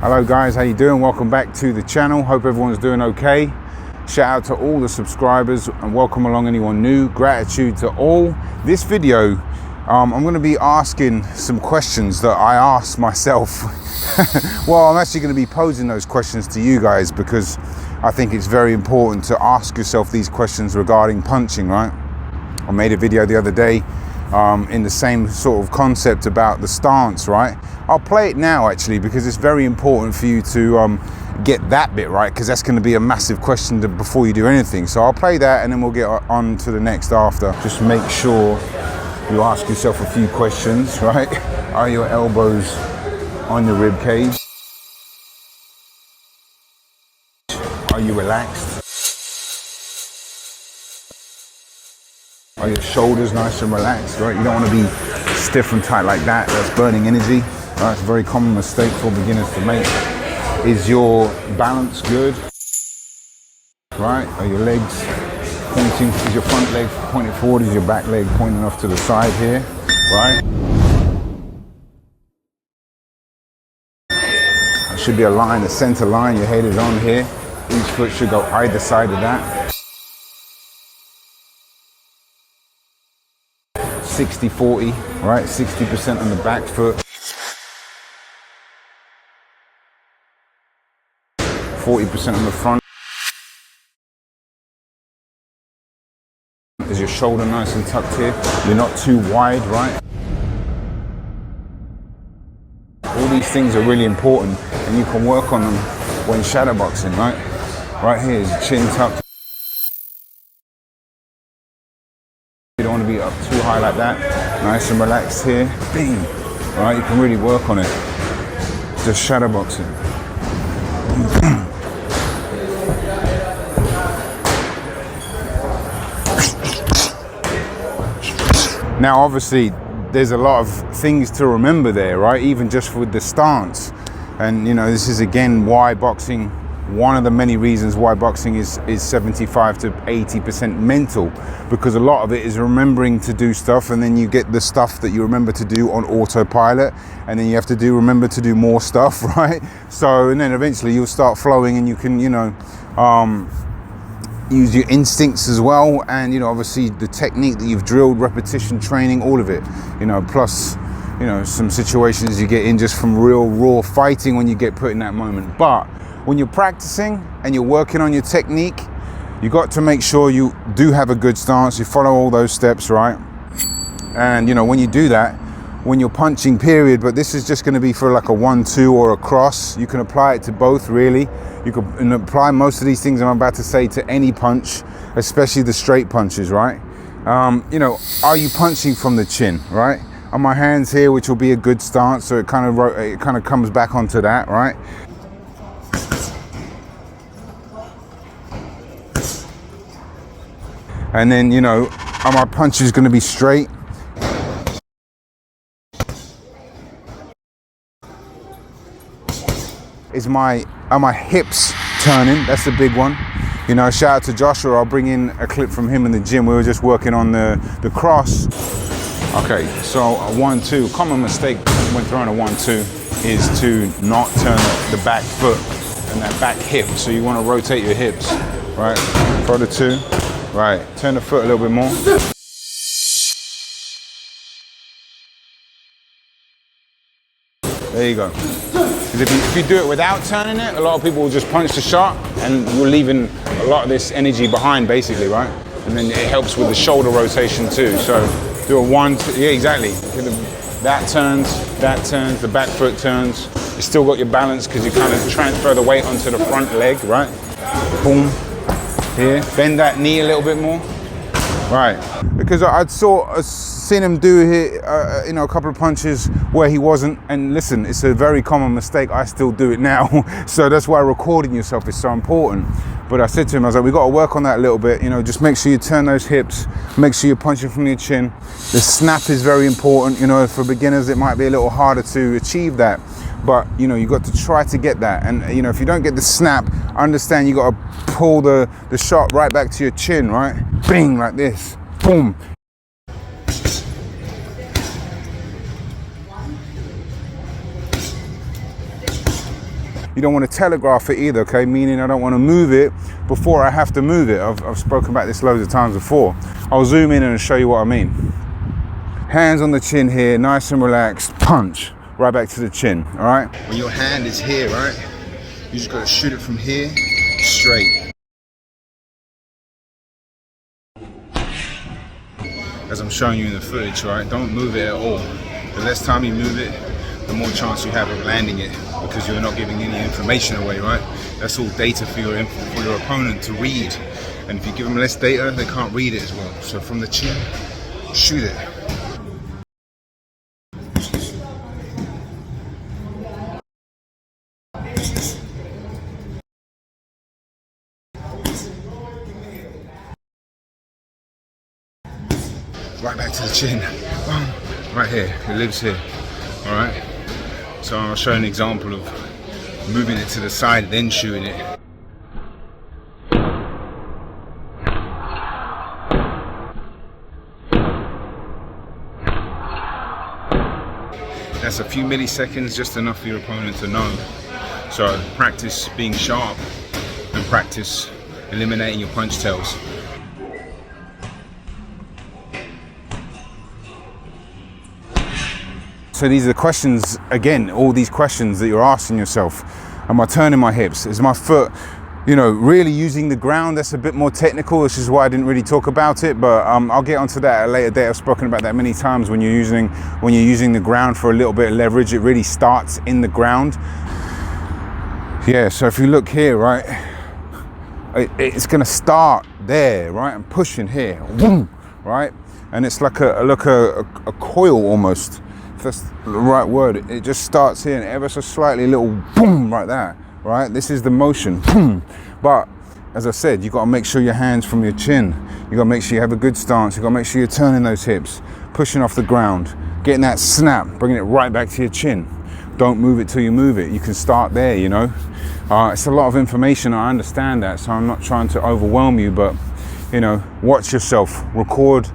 Hello guys, how you doing? Welcome back to the channel. Hope everyone's doing okay. Shout out to all the subscribers and welcome along anyone new. Gratitude to all. This video, I'm going to be asking some questions that I asked myself. Well, I'm actually going to be posing those questions to you guys because I think it's very important to ask yourself these questions regarding punching, right? I made a video the other day in the same sort of concept about the stance, right? I'll play it now actually because it's very important for you to get that bit right, because that's going to be a massive question before you do anything. So I'll play that and then we'll get on to the next after. Just make sure you ask yourself a few questions, right? Are your elbows on your rib cage? Are you relaxed? Are your shoulders nice and relaxed, right? You don't want to be stiff and tight like that. That's burning energy. Right? It's a very common mistake for beginners to make. Is your balance good? Right? Are your legs pointing? Is your front leg pointing forward? Is your back leg pointing off to the side here? Right? There should be a line, a center line. Your head is on here. Each foot should go either side of that. 60-40, right? 60% on the back foot, 40% on the front. Is your shoulder nice and tucked here? You're not too wide, right? All these things are really important and you can work on them when shadowboxing, right? Right here is your chin tucked. You don't want to be up too high like that. Nice and relaxed here. Bing. All right, you can really work on it. Just shadow boxing. Now, obviously, there's a lot of things to remember there, right? Even just with the stance. And you know, this is again why boxing. One of the many reasons why boxing is 75 to 80% mental, because a lot of it is remembering to do stuff, and then you get the stuff that you remember to do on autopilot, and then you have to remember to do more stuff, right? So, and then eventually you'll start flowing and you can, you know, use your instincts as well, and you know, obviously the technique that you've drilled, repetition training, all of it, you know, plus, you know, some situations you get in just from real raw fighting when you get put in that moment. But when you're practicing and you're working on your technique, you got to make sure you do have a good stance, you follow all those steps, right? And you know, when you do that, when you're punching period, but this is just going to be for like a 1-2 or a cross, you can apply it to both really. You can apply most of these things I'm about to say to any punch, especially the straight punches, right? You know, are you punching from the chin, right? On my hands here, which will be a good stance, so it kind of comes back onto that, right? And then, you know, are my punches going to be straight? Are my hips turning? That's a big one. You know, shout out to Joshua. I'll bring in a clip from him in the gym. We were just working on the cross. Okay, so a 1-2. Common mistake when throwing a 1-2 is to not turn the back foot and that back hip. So you want to rotate your hips, right? Throw the 2. Right, turn the foot a little bit more. There you go. Because if you do it without turning it, a lot of people will just punch the shot and you're leaving a lot of this energy behind basically, right? And then it helps with the shoulder rotation too. So do a 1-2, yeah, exactly. That turns, the back foot turns. You still got your balance because you kind of transfer the weight onto the front leg, right? Boom. Here, bend that knee a little bit more. Right, because I'd seen him do here, you know, a couple of punches where he wasn't. And listen, it's a very common mistake. I still do it now, so that's why recording yourself is so important. But I said to him, I was like, we got to work on that a little bit. You know, just make sure you turn those hips. Make sure you're punching from your chin. The snap is very important. You know, for beginners, it might be a little harder to achieve that. But you know, you got to try to get that. And you know, if you don't get the snap, understand you got to pull the shot right back to your chin, right? Bing, like this. Boom. you don't want to telegraph it either, okay? Meaning I don't want to move it before I have to move it. I've spoken about this loads of times before. I'll zoom in and show you what I mean. Hands on the chin here, nice and relaxed, punch, right back to the chin, all right? When your hand is here, right, you just got to shoot it from here, straight. As I'm showing you in the footage, right, don't move it at all. The less time you move it, the more chance you have of landing it, because you're not giving any information away, right? That's all data for your opponent to read. And if you give them less data, they can't read it as well. So from the chin, shoot it. Right back to the chin, right here, it lives here, all right? So I'll show an example of moving it to the side, then shooting it. That's a few milliseconds, just enough for your opponent to know. So practice being sharp and practice eliminating your punch tails. So these are the questions, again, all these questions that you're asking yourself. Am I turning my hips? Is my foot, you know, really using the ground? That's a bit more technical. This is why I didn't really talk about it, but I'll get onto that at a later date. I've spoken about that many times. When you're using the ground for a little bit of leverage, it really starts in the ground. Yeah, so if you look here, right, it's gonna start there, right? I'm pushing here, right? And it's like a coil almost. If that's the right word. It just starts here and ever so slightly, little boom, like that, right? This is the motion, boom. But as I said, you got to make sure your hands from your chin. You got to make sure you have a good stance. You got to make sure you're turning those hips, pushing off the ground, getting that snap, bringing it right back to your chin. Don't move it till you move it. You can start there, you know. It's a lot of information, I understand that, so I'm not trying to overwhelm you, but, you know, watch yourself, record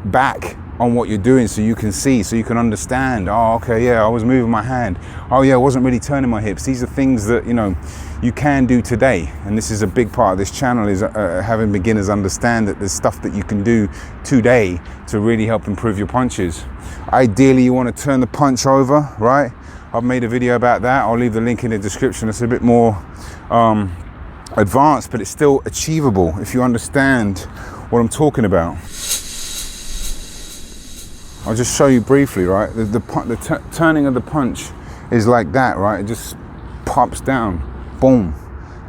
back on what you're doing so you can see, so you can understand. Oh, okay, yeah, I was moving my hand. Oh yeah, I wasn't really turning my hips. These are things that, you know, you can do today. And this is a big part of this channel, is having beginners understand that there's stuff that you can do today to really help improve your punches. Ideally, you want to turn the punch over, right? I've made a video about that. I'll leave the link in the description. It's a bit more advanced, but it's still achievable if you understand what I'm talking about. I'll just show you briefly, right? The turning of the punch is like that, right? It just pops down, boom,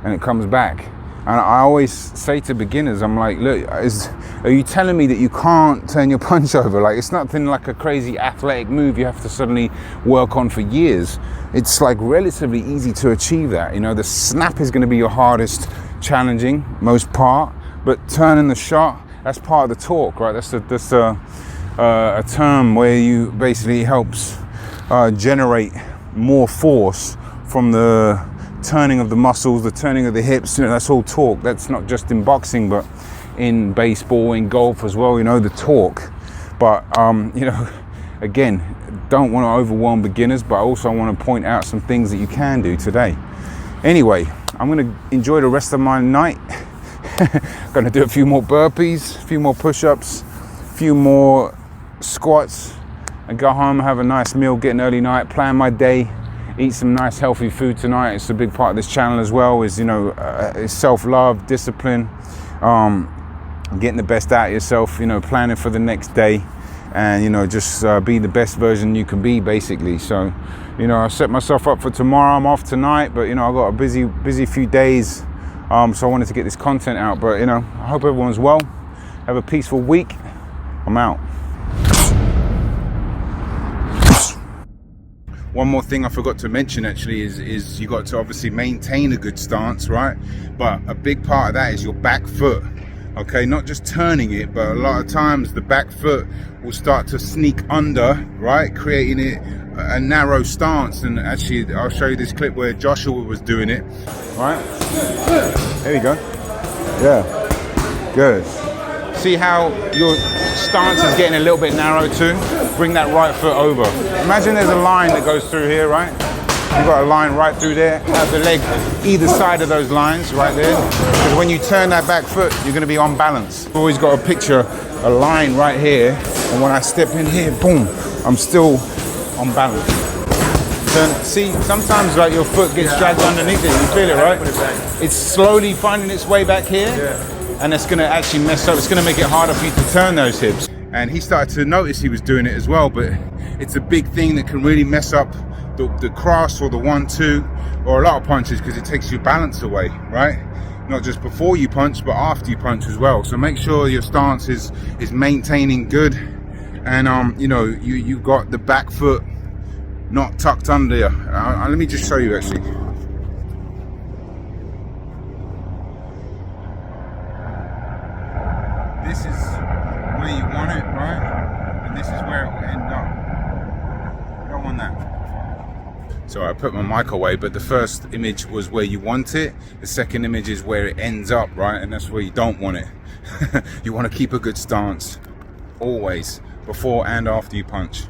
and it comes back. And I always say to beginners, I'm like, look, are you telling me that you can't turn your punch over? Like, it's nothing like a crazy athletic move you have to suddenly work on for years. It's like relatively easy to achieve that. You know, the snap is going to be your hardest, challenging, most part, but turning the shot, that's part of the torque, right? That's a term where you basically helps generate more force from the turning of the muscles, the turning of the hips. You know, that's all torque. That's not just in boxing, but in baseball, in golf as well, you know, the torque. But you know, again, don't want to overwhelm beginners, but I also want to point out some things that you can do today. Anyway, I'm going to enjoy the rest of my night. Going to do a few more burpees, a few more push-ups, a few more squats, and go home, have a nice meal, get an early night, plan my day, eat some nice healthy food tonight. It's a big part of this channel as well, is, you know, it's self-love, discipline, getting the best out of yourself, you know, planning for the next day, and, you know, just be the best version you can be, basically. So, you know, I set myself up for tomorrow. I'm off tonight, but, you know, I've got a busy few days, so I wanted to get this content out. But, you know, I hope everyone's well. Have a peaceful week. I'm out. One more thing I forgot to mention actually is you got to obviously maintain a good stance, right? But a big part of that is your back foot, okay? Not just turning it, but a lot of times the back foot will start to sneak under, right? Creating it a narrow stance. And actually, I'll show you this clip where Joshua was doing it, right? There you go. Yeah, good. See how your stance is getting a little bit narrow too? Bring that right foot over. Imagine there's a line that goes through here, right? You've got a line right through there. Have the leg either side of those lines right there. Because when you turn that back foot, you're going to be on balance. You've always got to picture a line right here. And when I step in here, boom, I'm still on balance. Turn, see, sometimes like your foot gets dragged underneath it. You feel it, right? It's slowly finding its way back here. And it's going to actually mess up. It's going to make it harder for you to turn those hips. And he started to notice he was doing it as well, but it's a big thing that can really mess up the cross or the 1-2 or a lot of punches, because it takes your balance away, right? Not just before you punch, but after you punch as well. So make sure your stance is maintaining good, and you know, you got the back foot not tucked under you. Let me just show you actually. This is where you want it, right? And this is where it will end up. You don't want that. So I put my mic away, but the first image was where you want it. The second image is where it ends up, right? And that's where you don't want it. You want to keep a good stance always, before and after you punch.